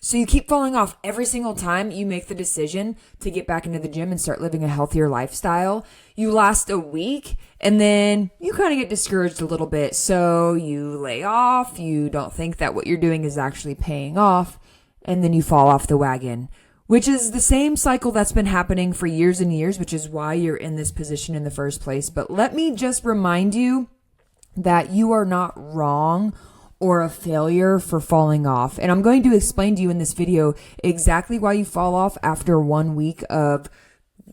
So you keep falling off every single time you make the decision to get back into the gym and start living a healthier lifestyle. You last a week and then you kind of get discouraged a little bit. So you lay off. You don't think that what you're doing is actually paying off. And then you fall off the wagon, which is the same cycle that's been happening for years and years, which is why you're in this position in the first place. But let me just remind you that you are not wrong or a failure for falling off. And I'm going to explain to you in this video exactly why you fall off after 1 week of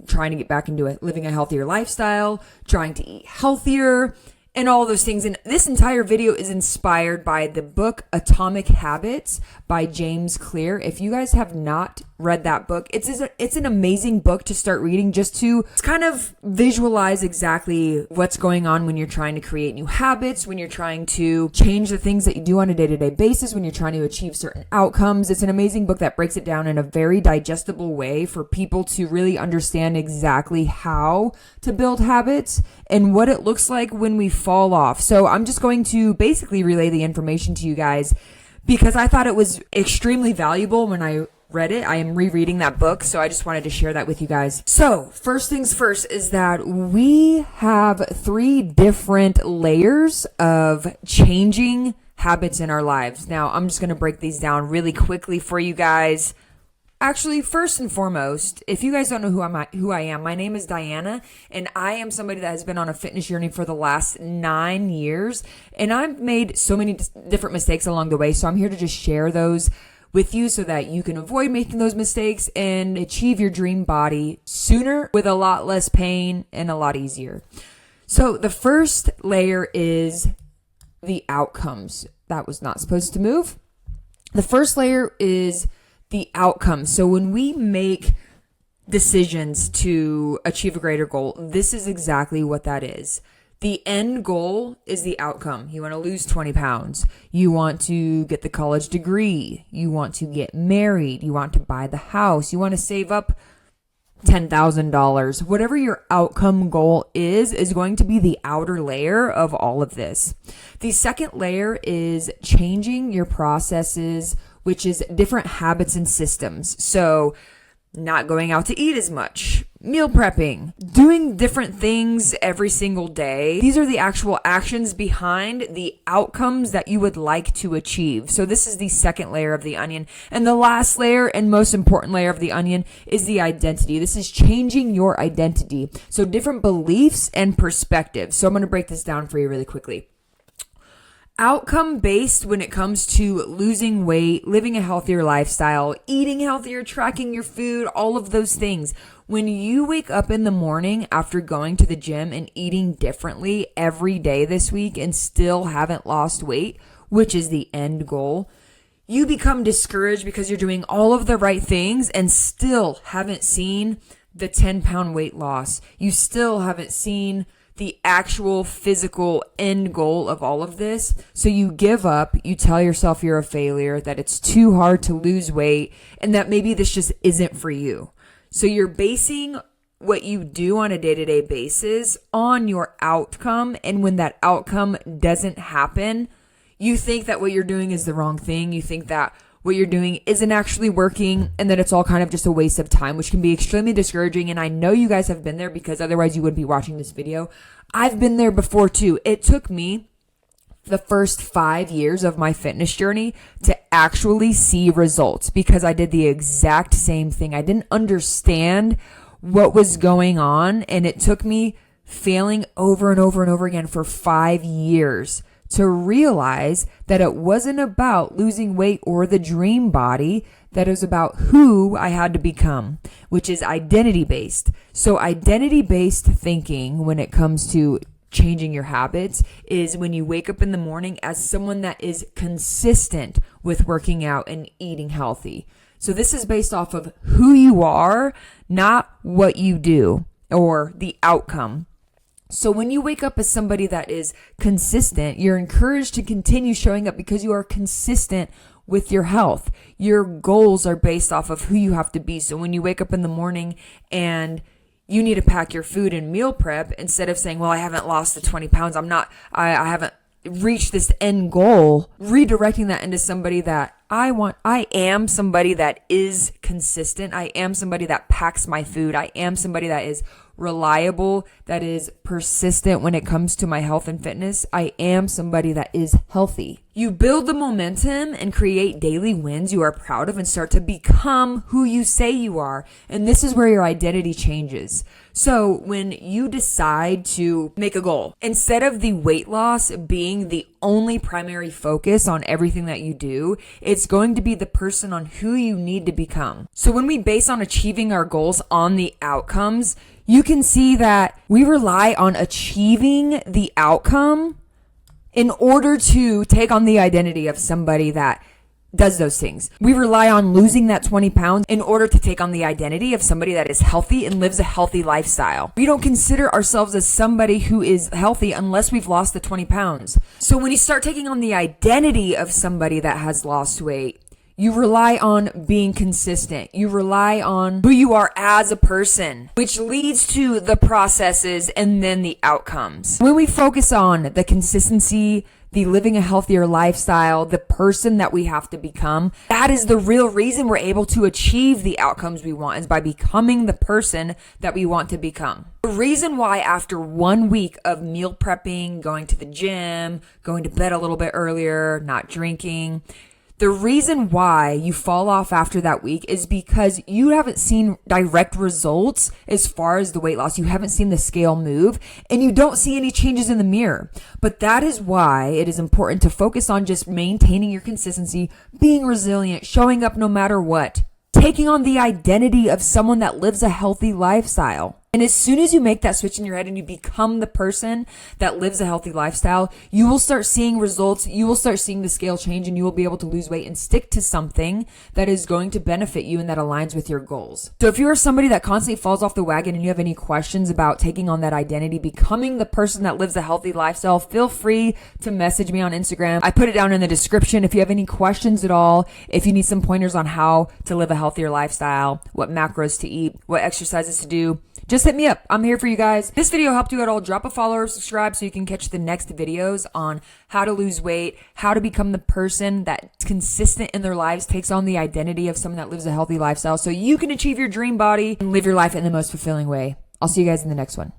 trying to get back into it, living a healthier lifestyle, trying to eat healthier, and all those things. And this entire video is inspired by the book Atomic Habits by James Clear. If you guys have not read that book, it's an amazing book to start reading, just to kind of visualize exactly what's going on when you're trying to create new habits, when you're trying to change the things that you do on a day-to-day basis, when you're trying to achieve certain outcomes. It's an amazing book that breaks it down in a very digestible way for people to really understand exactly how to build habits and what it looks like when we fall off. So I'm just going to basically relay the information to you guys because I thought it was extremely valuable when I read it. I am rereading that book, so I just wanted to share that with you guys. So first things first is that we have 3 different layers of changing habits in our lives. Now, I'm just going to break these down really quickly for you guys. Actually, first and foremost, if you guys don't know who I am, my name is Diana, and I am somebody that has been on a fitness journey for the last 9 years, and I've made so many different mistakes along the way, so I'm here to just share those with you so that you can avoid making those mistakes and achieve your dream body sooner with a lot less pain and a lot easier. So the first layer is the outcomes. That was not supposed to move. The first layer is the outcomes. So when we make decisions to achieve a greater goal, this is exactly what that is. The end goal is the outcome. You want to lose 20 pounds. You want to get the college degree. You want to get married. You want to buy the house. You want to save up $10,000. Whatever your outcome goal is going to be the outer layer of all of this. The second layer is changing your processes, which is different habits and systems. So not going out to eat as much, meal prepping, doing different things every single day. These are the actual actions behind the outcomes that you would like to achieve. So this is the second layer of the onion. And the last layer and most important layer of the onion is the identity. This is changing your identity. So different beliefs and perspectives. So I'm going to break this down for you really quickly. Outcome based when it comes to losing weight, living a healthier lifestyle, eating healthier, tracking your food, all of those things. When you wake up in the morning after going to the gym and eating differently every day this week and still haven't lost weight, which is the end goal, you become discouraged because you're doing all of the right things and still haven't seen the 10-pound weight loss. You still haven't seen the actual physical end goal of all of this. So you give up, you tell yourself you're a failure, that it's too hard to lose weight, and that maybe this just isn't for you. So you're basing what you do on a day-to-day basis on your outcome, and when that outcome doesn't happen, you think that what you're doing is the wrong thing. You think that what you're doing isn't actually working and that it's all kind of just a waste of time, which can be extremely discouraging. And I know you guys have been there because otherwise you wouldn't be watching this video. I've been there before too. It took me the first 5 years of my fitness journey to actually see results because I did the exact same thing. I didn't understand what was going on, and it took me failing over and over and over again for 5 years to realize that it wasn't about losing weight or the dream body, that it was about who I had to become, which is identity-based. So identity-based thinking when it comes to changing your habits is when you wake up in the morning as someone that is consistent with working out and eating healthy. So this is based off of who you are, not what you do or the outcome. So when you wake up as somebody that is consistent, you're encouraged to continue showing up because you are consistent with your health. Your goals are based off of who you have to be. So when you wake up in the morning and you need to pack your food and meal prep, instead of saying, well, I haven't lost the 20 pounds. I haven't reach this end goal, redirecting that into somebody that I am somebody that is consistent. I am somebody that packs my food. I am somebody that is reliable, that is persistent when it comes to my health and fitness. I am somebody that is healthy. You build the momentum and create daily wins you are proud of and start to become who you say you are. And this is where your identity changes. So when you decide to make a goal, instead of the weight loss being the only primary focus on everything that you do, it's going to be the person on who you need to become. So when we base on achieving our goals on the outcomes, you can see that we rely on achieving the outcome in order to take on the identity of somebody that does those things. We rely on losing that 20 pounds in order to take on the identity of somebody that is healthy and lives a healthy lifestyle. We don't consider ourselves as somebody who is healthy unless we've lost the 20 pounds. So when you start taking on the identity of somebody that has lost weight, you rely on being consistent. You rely on who you are as a person, which leads to the processes and then the outcomes. When we focus on the consistency, the living a healthier lifestyle, the person that we have to become, that is the real reason we're able to achieve the outcomes we want, is by becoming the person that we want to become. The reason why after 1 week of meal prepping, going to the gym, going to bed a little bit earlier, not drinking, the reason why you fall off after that week is because you haven't seen direct results as far as the weight loss. You haven't seen the scale move and you don't see any changes in the mirror. But that is why it is important to focus on just maintaining your consistency, being resilient, showing up no matter what, taking on the identity of someone that lives a healthy lifestyle. And as soon as you make that switch in your head and you become the person that lives a healthy lifestyle, you will start seeing results. You will start seeing the scale change and you will be able to lose weight and stick to something that is going to benefit you and that aligns with your goals. So if you are somebody that constantly falls off the wagon and you have any questions about taking on that identity, becoming the person that lives a healthy lifestyle, feel free to message me on Instagram. I put it down in the description. If you have any questions at all, if you need some pointers on how to live a healthier lifestyle, what macros to eat, what exercises to do, just hit me up. I'm here for you guys. This video helped you at all. Drop a follow or subscribe so you can catch the next videos on how to lose weight, how to become the person that's consistent in their lives, takes on the identity of someone that lives a healthy lifestyle so you can achieve your dream body and live your life in the most fulfilling way. I'll see you guys in the next one.